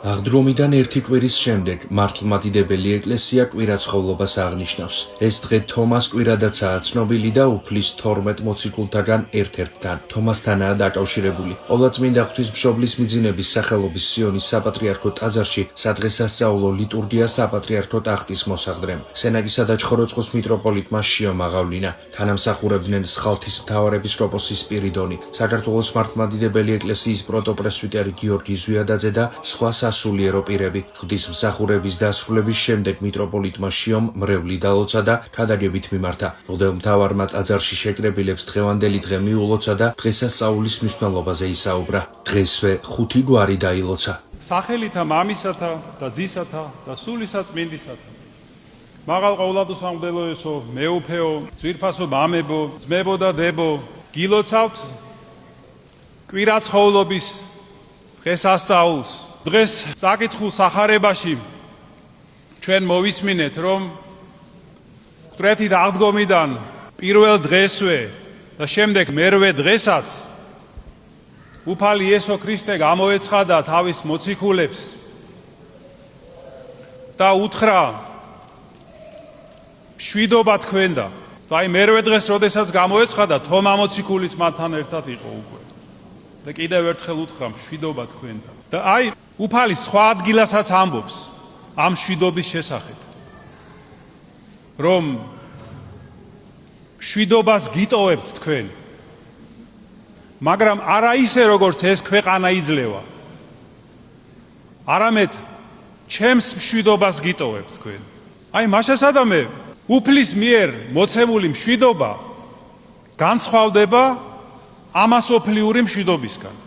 აღდგომიდან ერთი კვირის შემდეგ მართლმადიდებელი ეკლესია კვირაცხოვლობას აღნიშნავს. ეს დღე თომას კვირადაცაა ცნობილი და უფლის 12 მოციქულთაგან ერთ-ერთთან, თომასთანაა დაკავშირებული. ყოვლადწმინდა ღვთისმშობლის მიძინების სახელობის სიონის საპატრიარქო ტაძარში სადღესასწაულო ლიტურგია საპატრიარქო ტახტის მოსახდრემ. სენაგისა და ჩხოროწყუს მიტროპოლიტმა შიო მაღავლინა. თანამსახურებდნენ სხალთის მთავარეპისკოპოსი სპირიდონი, საქართველოს მართლმადიდებელი ეკლესიის პროტოპრესვიტერი გიორგი ზვიადაძე და სხვა სასულიერო პირები. ღვთისმსახურების დასრულების შემდეგ მიტროპოლიტმა შიომ მრევლი დალოცა და ქადაგებით მიმართა. მღვდელმთავარმა ტაძარში შეკრებილებს დღევანდელი დღე მიულოცა და დღესასწაულის მნიშვნელობაზე ისაუბრა. დღესვე 5 გვარი დაილოცა. სახელითა მამისათა და ძისათა და სულისაწმინდისათა. მაღალ ყოვლადოსამღვდელოესო, მეუფეო, ძვირფასო მამებო, ძმებო და დებო, გილოცავთ კვირაცხოვლობის დღესასწაულს. დღეს წაკითხულ სახარებაში ჩვენ მოვისმინეთ, რომ მკვდრეთის აღდგომიდან პირველ დღესვე და შემდეგ მერვე დღესაც უფალი იესო ქრისტე გამოეცხადა თავის მოციქულებს და უთხრა მშვიდობა თქვენდა. აი მერვე დღეს როდესაც გამოეცხადა, თომა მოციქულის მათთან ერთად იყო უკვე. და კიდევ ერთხელ უთხრა მშვიდობა თქვენდა. და აი უფალი სხვა ადგილასაც ამბობს ამ მშვიდობის შესახებ, რომ მშვიდობას გიტოვებთ თქვენ, მაგრამ არა ისე როგორც ეს ქვეყანა იძლევა, არამედ ჩემს მშვიდობას გიტოვებთ თქვენ. აი მაშასადამე უფლის მიერ მოცემული მშვიდობა განსხვავდება ამასოფლიური მშვიდობისგან.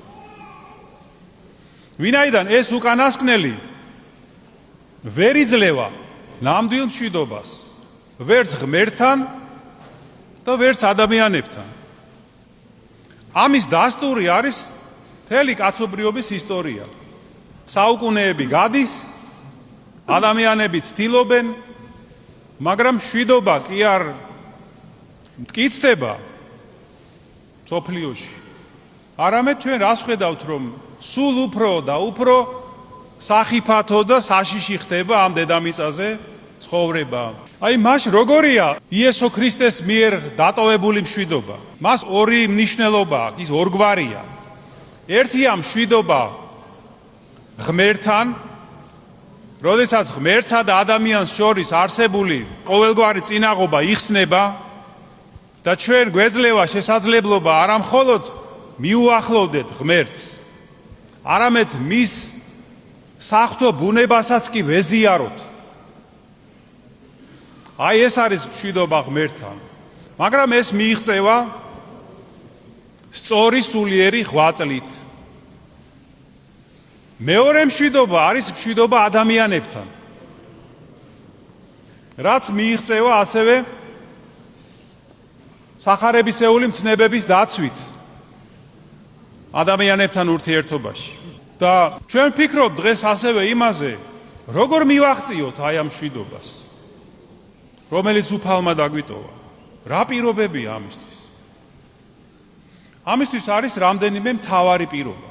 ვინაიდან ეს უკანასკნელი ვერ იძლევა ნამდვილ მშვიდობას, ვერც ღმერთთან და ვერც ადამიანებთან. ამის დასტური არის მთელი კაცობრიობის ისტორია. საუკუნეები გადის, ადამიანები ცდილობენ, მაგრამ მშვიდობა კი არ მტკიცდება მსოფლიოში. არამედ ჩვენ რას ხედავთ, რომ სულ უფრო და უფრო სახიფათო და საშიში ხდება ამ დედამიწაზე ცხოვრება. აი მას როგორია იესო ქრისტეს მიერ დატოვებული მშვიდობა? მას ორი მნიშვნელობა აქვს, ის ორგვარია. ერთია მშვიდობა ღმერთთან, როდესაც ღმერთსა და ადამიანს შორის არსებული ყოველგვარი წინაღობა იხსნება და ჩვენ გვეძლევა შესაძლებლობა არა მხოლოდ მიუახლოვდეთ ღმერთს, არამედ მის საღვთო ბუნებასაც კი ვეზიაროთ. აი ეს არის მშვიდობა ღმერთთან. მაგრამ ეს მიიღწევა სწორი სულიერი ღვაწლით. მეორე მშვიდობა არის მშვიდობა ადამიანებთან, რაც მიიღწევა ასევე სახარებისეული მცნებების დაცვით ადამიანებთან ურთიერთობაში. და ჩვენ ვფიქრობთ დღეს ასევე იმაზე, როგორ მივახციოთ აი ამ მშვიდობას, რომელიც უფალმა დაგვიტოვა. რა პირობებია ამისთვის? ამისთვის არის რამდენიმე მთავარი პირობა.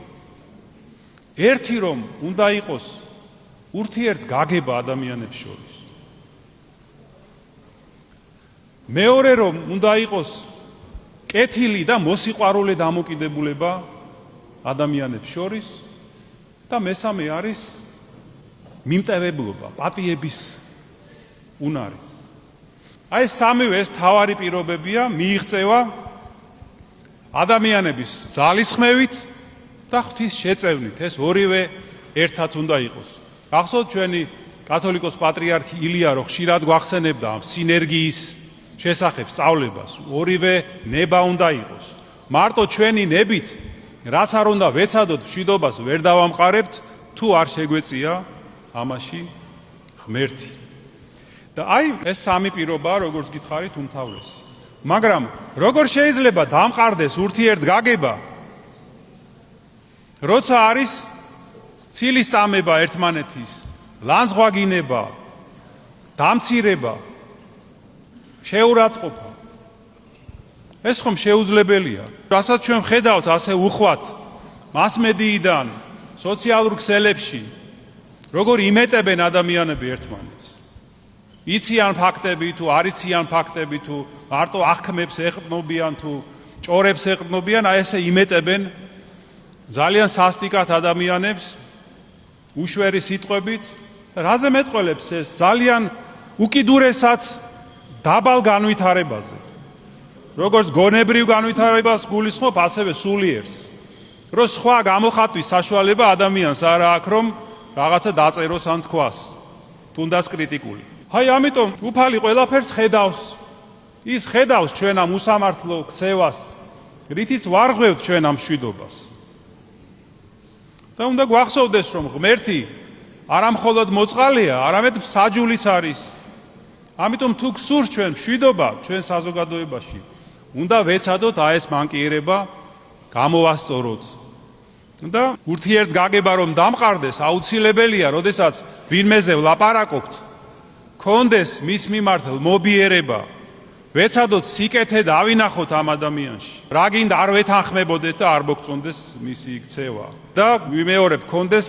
ერთი, რომ უნდა იყოს ურთიერთგაგება ადამიანებს შორის. მეორე, რომ უნდა იყოს კეთილი და მოსიყვარულე დამოკიდებულება ადამიანებს შორის. და მესამე არის მიმტევებლობა, პატიების უნარი. აი სამივე ეს მთავარი პირობებია მიიღწევა ადამიანების ძალისხმევით და ღვთის შეწევნით. ეს ორივე ერთად უნდა იყოს. გახსოვთ ჩვენი კათოლიკოს პატრიარქი ილია რო ხშირად გვახსენებდა ამ სინერგიის შესახებ სწავლებას. ორივე ნება უნდა იყოს. მარტო ჩვენი ნებით რაც არ უნდა ვეცადოთ მშვიდობას ვერ დავამყარებთ, თუ არ შეგვეწია ამაში ღმერთი. და აი ეს სამი პირობაა, როგორც გითხარით, უმთავრესი. მაგრამ როგორ შეიძლება დამყარდეს ურთიერთგაგება, როცა არის ცილის წამება ერთმანეთის, ლანძღვაგინება, დამცირება, შეურაცხყოფა? ეს ხომ შეუძლებელია. რასაც ჩვენ ხედავთ ასე უხვად მასმედიიდან, სოციალურ ქსელებში, როგორ იმეტებენ ადამიანები ერთმანეთს. იციან ფაქტები თუ არ იციან ფაქტები თუ მარტო აღქმებს ეყრდნობიან თუ ჭორებს ეყრდნობიან, აი ესე იმეტებენ ძალიან სასტიკად ადამიანებს უშვერი სიტყვებით და რაზე მეტყველებს ეს ძალიან უკიდურესად დაბალ განვითარებაზე. როგორც გონებრივ განვითარებას გულისხმობ, ასევე სულიერს. რომ სხვა გამოხატვის საშუალება ადამიანს არ აქვს, რომ რაღაცა დაწეროს ან თქვას, თუნდაც კრიტიკული. აი ამიტომ უფალი ყველაფერს ხედავს. ის ხედავს ჩვენ ამ უსამართლო ქცევას, რითიც ვარღვევთ ჩვენ ამ მშვიდობას. და უნდა გვახსოვდეს, რომ ღმერთი არამხოლოდ მოწყალეა, არამედ მსაჯულიც არის. ამიტომ თუ გსურს ჩვენ მშვიდობა ჩვენ საზოგადოებაში, უნდა ვეცადოთ აი ეს მანკიერება გამოვასწოროთ. და ურთიერთგაგება რომ დამყარდეს, აუცილებელია, როდესაც ვინმეზე ვლაპარაკობთ, კონდეს მის მიმართ მობიერება, ვეცადოთ სიკეთე დავინახოთ ამ ადამიანში. რა გინდა არ ვეთანხმებოდეთ და არ მოგწონდეს მისი ქცევა. და ვიმეორებ, კონდეს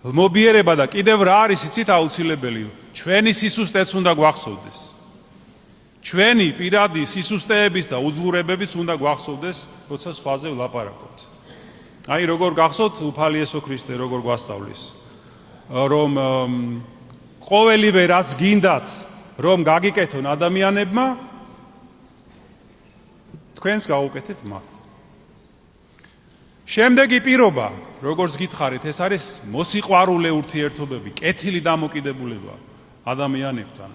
მობიერება და კიდევ რა არის იცით აუცილებელი? ჩვენი სისუსტეც უნდა გვახსოვდეს. ჩვენი პირადი სისუსტეების და უძლურებებიც უნდა გვახსოვდეს, როცა სხვაზე ვლაპარაკობთ. აი როგორ გახსოვთ უფალი იესო ქრისტე როგორ გვასწავლის, რომ ყოველივე რაც გინდათ, რომ გაგიკეთონ ადამიანებმა, თქვენს გაუკეთეთ მათ. შემდეგი პირობა, როგორც გითხარით, ეს არის მოსიყვარულე ურთიერთობები, კეთილი დამოკიდებულება ადამიანებთან.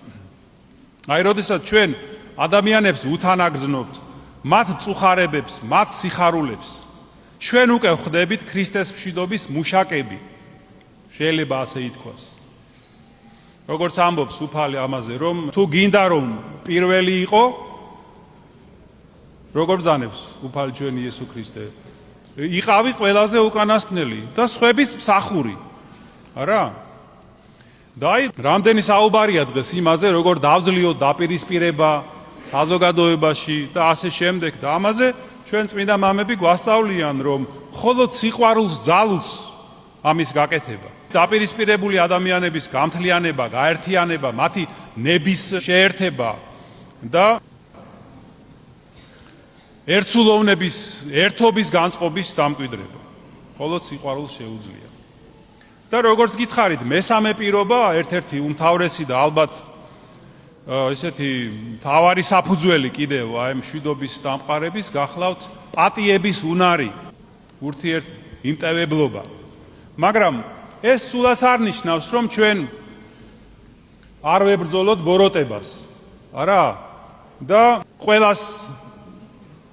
აი, როდესაც ჩვენ ადამიანებს უთანაგრძნობთ, მათ წუხარებებს, მათ სიხარულებს, ჩვენ უკვე ვხდებით ქრისტეს მშვიდობის მუშაკები. შეიძლება ასე ითქვას. როგორც ამბობს უფალი ამაზე, რომ თუ გინდა რომ პირველი იყო, როგორ ბრძანებს უფალი ჩვენი იესო ქრისტე, იყავით ყველაზე უკანასკნელი და სხვების მსახური. არა? და აი, რამდენი საუბარია დღეს იმაზე, როგორ დავძლიოთ დაპირისპირება საზოგადოებაში და ასე შემდეგ და ამაზე ჩვენ წმინდა მამები გვასწავლიან, რომ მხოლოდ სიყვარულს ძალუց ამის გაკეთება. დაპირისპირებული ადამიანების გამთლიანება, გაერთიანება, მათი ნების შეერთება და ერთსულოვნების, ერთობის განწყობის დამკვიდრება. მხოლოდ სიყვარულს შეუძლია. და როგორც გითხარით, მესამე პირობა, ერთ-ერთი უმთავრესი და ალბათ ესეთი მთავარი საფუძველი კიდევ აი მშვიდობის დამყარების გახლავთ პატიების უნარი, ურთიერთ იმტევებლობა. მაგრამ ეს სულაც არ ნიშნავს, რომ ჩვენ არ ვებრძოლოთ ბოროტებას. არა? და ყველას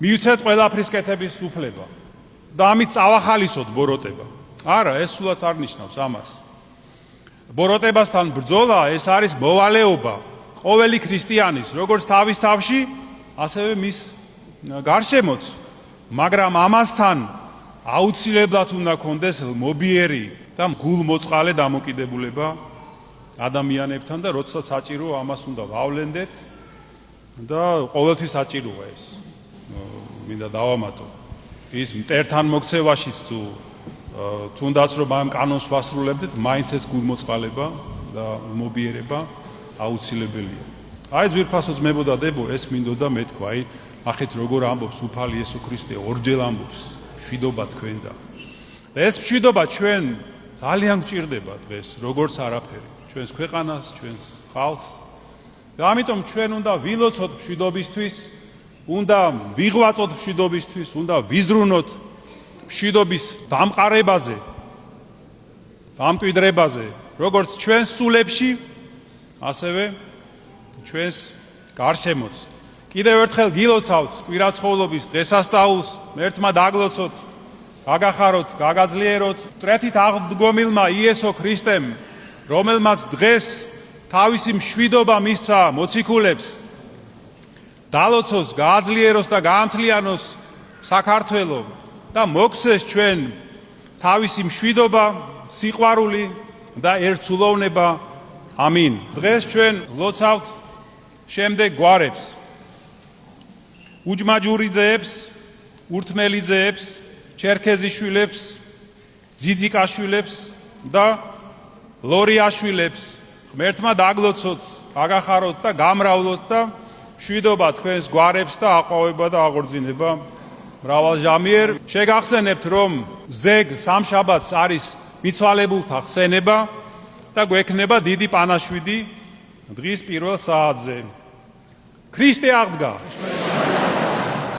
მივცეთ ყველაფრის კეთების უფლება და ამით წავახალისოთ ბოროტება. არა, ეს სულაც არ ნიშნავს ამას. ბოროტებასთან ბრძოლა ეს არის მოვალეობა ყოველი ქრისტიანის, როგორც თავის თავში, ასევე მის გარშემოც. მაგრამ ამასთან აუცილებლად უნდა კონდეს მობიერი და გულმოწყალე დამოკიდებულება ადამიანებთან და როდესაც საჭირო ამას უნდა ვავლენდეთ და ყოველთვის საჭიროა ეს. მინდა დავამატო. ის მტერთან მოქცევაშიც თუ თუნდაც რომ ამ კანონს ვასრულებდეთ, მაინც ეს გულმოწყალება და მობიერება აუცილებელია. აი ძვირფასო ძმებო და დებო, ეს მინდოდა მეთქვა, აი ახეთ როგორ ამბობს უფალი იესო ქრისტე, ორჯერ ამბობს მშვიდობა თქვენდა. და ეს მშვიდობა ჩვენ ძალიან გვჭირდება დღეს, როგორც არაფერი, ჩვენს ქვეყანას, ჩვენს ხალხს. და ამიტომ ჩვენ უნდა ვილოცოთ მშვიდობისთვის, უნდა ვიღვაწოთ მშვიდობისთვის, უნდა ვიზრუნოთ მშვიდობის დამყარებაზე, დამკვიდრებაზე, როგორც ჩვენს სულებში, ასევე ჩვენს გარშემოც. კიდევ ერთხელ გილოცავთ კვირაცხოვლობის დღესასწაულს, ერთმა დაგლოცოთ, გაგახაროთ, გაგაძლიეროთ მტრეთით აღდგომილმა იესო ქრისტემ, რომელმაც დღეს თავისი მშვიდობა მისცა მოციქულებს, დალოცოს, გააძლიეროს და გაამთლიანოს საქართველო და მოგცეს ჩვენ თავისი მშვიდობა, სიყვარული და ერთსულოვნება. ამინ. დღეს ჩვენ ვლოცავთ შემდეგ გვარებს. უჯმაჯურიძეებს, ურთმელიძეებს, ჩერქეზიშვილებს, ძიძიკაშვილებს და ლორიაშვილებს ღმერთმა დაგლოცოთ, აგახაროთ და გამრავლოთ და მშვიდობა თქვენს გვარებს და აყვავება და აღორძინება მრავალჟამიერ. შეგახსენებთ, რომ ზეგ სამშაბათს არის მიცვალებულთა ხსენება და გვექნება დიდი პანაშვიდი დღის პირველ საათზე. ქრისტე აღდგა.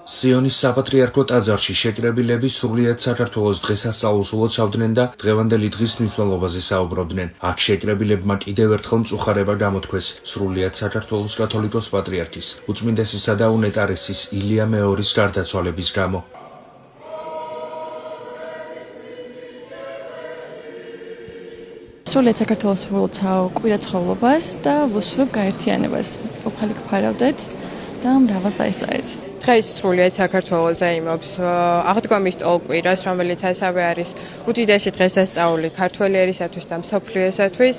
სიონის საპატრიარქო ტაძარში შეკრებილები სრულიად საქართველოს დღესასწაულს ულოცავდნენ და დღევანდელი დღის მნიშვნელობაზე საუბრობდნენ. აქ შეკრებილებმა კიდევ ერთხელ მწუხარება გამოთქვეს სრულიად საქართველოს კათოლიკოს პატრიარქის უწმინდესისა და უნეტარესის ილია მეორის გარდაცვალების გამო. სრულიად საქართველოს ულოცავ კვირაცხოვლობას და ვუსურვებ გაერთიანებას. უფალი გფარავდეთ და მრავალს დაესწარეთ. დღეს სრულიად საქართველოს აიმობს აღდგომის ტოლკვირას, რომელიც ასევე არის უდიდესი დღესასწაული ქართველი ერისათვის და მსოფლიოსათვის.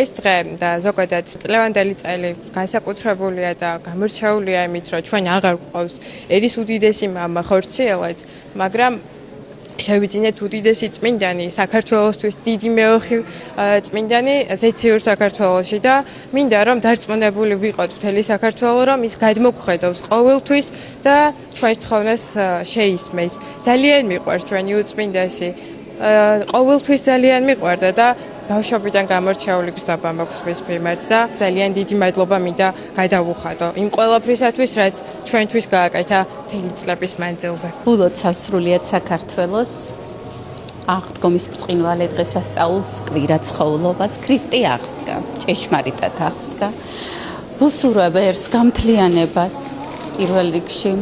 ეს დღე და ზოგადად წლევანდელი წელი განსაკუთრებულია და გამორჩეულია იმით, რომ ჩვენ აღარ გვყავს ერის უდიდესი მამა ხორციელად, მაგრამ შევიძინეთ უდიდესი წმინდანი საქართველოსთვის დიდი მეოხი წმინდანი ზეციურ საქართველოში და მინდა რომ დარწმუნებული ვიყოთ მთელი საქართველო რომ ის გადმოგხედავს ყოველთვის და ჩვენს თხოვნას შეისმეს. ძალიან მიყვარს ჩვენი უწმინდესი. ყოველთვის ძალიან მიყვარდა და ბავშვობიდან გამორჩეული გზაბა მაქვს მის მიმართ და ძალიან დიდი მადლობა მინდა გადავუხადო იმ ყველაფრისათვის, რაც ჩვენთვის გააკეთა მთელი წლების მანძილზე. ულოცავ სრულიად საქართველოს აღდგომის ბრწყინვალე დღესასწაულს, კვირაცხოვლობას, ქრისტე აღსდგა, ჭეშმარიტად აღსდგა. ვუსურვებ ერს გამთლიანებას, პირველ რიგში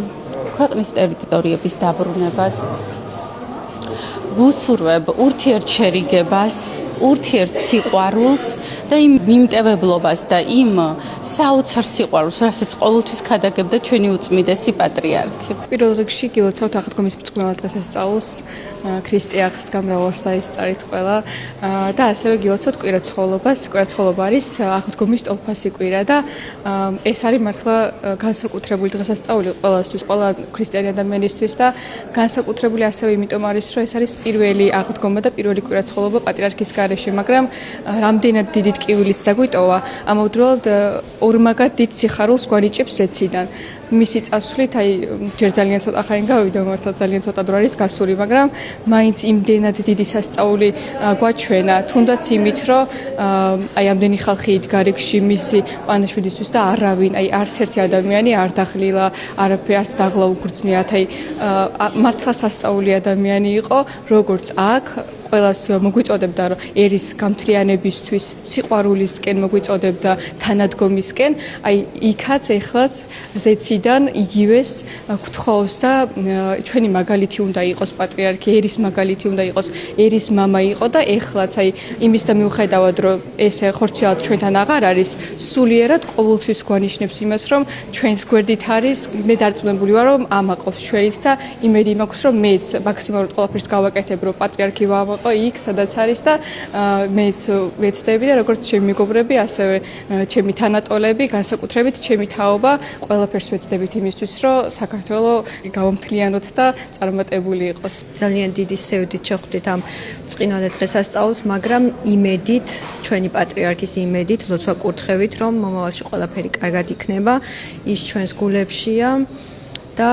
ქვეყნის ტერიტორიების დაბრუნებას. ვუსურვებ ურთიერთშერიგებას, ურთიერთსიყვარულს და იმ მიმტევებლობას და იმ საოცარ სიყვარულს, რასაც ყოველთვის ქადაგებდა ჩვენი უწმინდესი პატრიარქი. პირველ რიგში გილოცავთ აღდგომის ბრწყინვალე დღესასწაულს, ქრისტე აღსდგა, მრავალს დაესწარეთ ყველა და ასევე გილოცავთ კვირაცხოვლობას. კვირაცხოვლობა არის აღდგომის ტოლფასი კვირა და ეს არის მართლა განსაკუთრებული დღესასწაული ყველასთვის, ყველა ქრისტიანი ადამიანისთვის და განსაკუთრებული ასევე იმიტომ არის, რომ ეს არის პირველი აღდგომა და პირველი კვირაცხოვლობა პატრიარქის გარეშე, მაგრამ რამდენად დიდი ტკივილიც დაგვიტოვა, ამავდროულად ორმაგად დიდ სიხარულს გვანიჭებს ზეციდან. მისი წასვლით, ჯერ ძალიან ცოტა ხანი გავიდა, მართლა ძალიან ცოტა დრო არის გასული, მაგრამ მაინც იმდენად დიდი სასწაული გვაჩვენა, თუნდაც იმით, რომ ამდენი ხალხი იდგა რიგში მისი პანაშვიდისთვის და არავინ, არც ერთი ადამიანი არ დაღლილა, არაფერი არც დაღლა უგრძნიათ, მართლა სასწაული ადამიანი იყო, როგორც აქ ყველას მოგვიწოდებდა, რომ ერის გამთლიანებისთვის, სიყვარულისკენ მოგვიწოდებდა, თანადგომისკენ, იქაც ეხლაც ზეციდან იგივეს გთხოვს და ჩვენი მაგალითი უნდა იყოს პატრიარქი, ერის მაგალითი უნდა იყოს, ერის მამა იყო და ეხლაც იმის და მიუხედავად, რომ ეს ხორციელად ჩვენთან აღარ არის, სულიერად ყოველთვის გვანიშნებს იმას, რომ ჩვენს გვერდით არის, მე დარწმუნებული ვარ, რომ ამაყობს ჩვენით და იმედი მაქვს, რომ მეც მაქსიმალურად ყველაფერს გავაკეთებ, რომ პატრიარქი ვამაყო იქ, სადაც არის და მეც ვეცდები და როგორც ჩემი მეგობრები, ასევე ჩემი თანატოლები, განსაკუთრებით ჩემი თაობა, ყველაფერს ვეცდებით იმისთვის, რომ საქართველო გავამთლიანოთ და წარმატებული იყოს. ძალიან დიდი სევდით შეხვდით ამ ბრწყინვალე დღესასწაულს, მაგრამ იმედით, ჩვენი პატრიარქის იმედით, ლოცვა კურთხევით, რომ მომავალში ყველაფერი კარგად იქნება, ის ჩვენს გულებშია და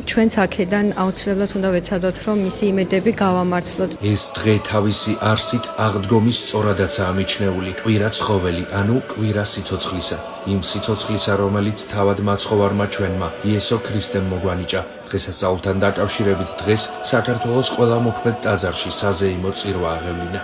ჩვენც აქედან აუცილებლად უნდა ვეცადოთ, რომ მისი იმედები გავამართლოთ. ეს დღე თავისი არსით აღდგომის სწორადაცაა მიჩნეული კვირაცხოველი, ანუ კვირა სიცოცხლისა. იმ სიცოცხლისა, რომელიც თავად მაცხოვარმა ჩვენმა იესო ქრისტემ მოგვანიჭა. დღესასწაულთან დაკავშირებით დღეს საქართველოს ყველა მოქმედ ტაძარში საზეიმო წირვა აღევლინა.